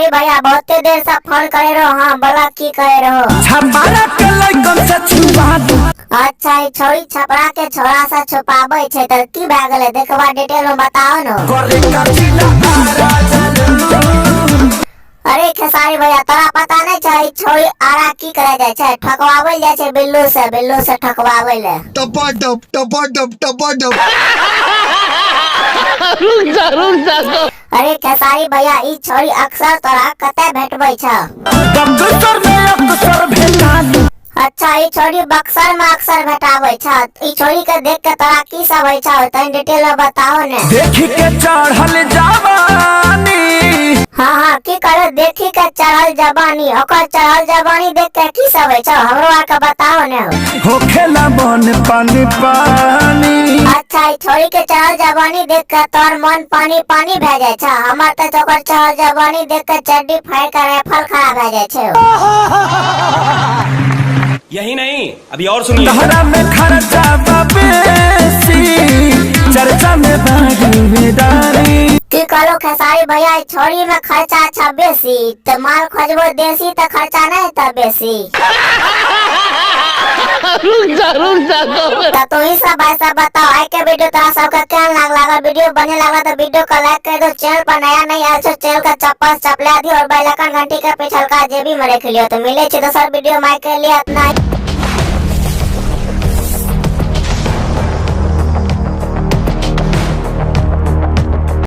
खेसारी भैया बहुते देर से फोन करे रहो। हाँ बोला की करे रहो। छपारा के लइकन से छुपा दो। अच्छा ई छोरी छपरा के छोरा से छुपाबै छे त की भए गेलै देखबा डिटेल में बताओ न। करे कचिला आरा चलू। अरे खेसारी भैया तोरा पता नहीं छे ई छोरी आरा की करे जाय छे? ठकवाबै जाय छे बिल्लू से ठकवाबै ले। टपा रुक जा। अरे खेसारी भैया ई छोरी अक्सर तोरा कते भेटबै छ? बक्सर में अक्सर भेटालू। अच्छा ई छोरी बक्सर में अक्सर भेटाबै छ। ई छोरी के देख के तोरा की सब होइ छ तनी डिटेल में बताओ ने। देखी के चढ़ल जवानी। हाँ की करे देखी के चढ़ल जवानी? ओकर चढ़ल जवानी देख के की सब होइ छ हमरो आर के बताओ ने। होखेला बन पानी पानी। अच्छा ई छोरी के चढ़ल जवानी देख के तोर मन पानी पानी भे जाय छ। हमर त ओकर चढ़ल जवानी देख के चड्डी फाड़ के राइफल खड़ा भे जाय छ। यही नहीं अभी और सुनिए। तहरा में खर्चा बेसी, चर्चा में भागीदारी। की करो खेसारी भैया ई छोरी में खर्चा छ बेसी त माल खोजबो देसी त खर्चा नहीं त बेसी। रुक जा। तो ही सब ऐसा बताओ आई के वीडियो तोरा सबका क्या लागला? वीडियो बने लगा तो वीडियो को लाइक कर दो। चैनल पर नया नहीं आया तो चैनल का चप्पल चपला दी और बेल आइकन घंटी का पिछल का जेबी में रख लियो। तो मिले दोसर वीडियो में के लिए अपना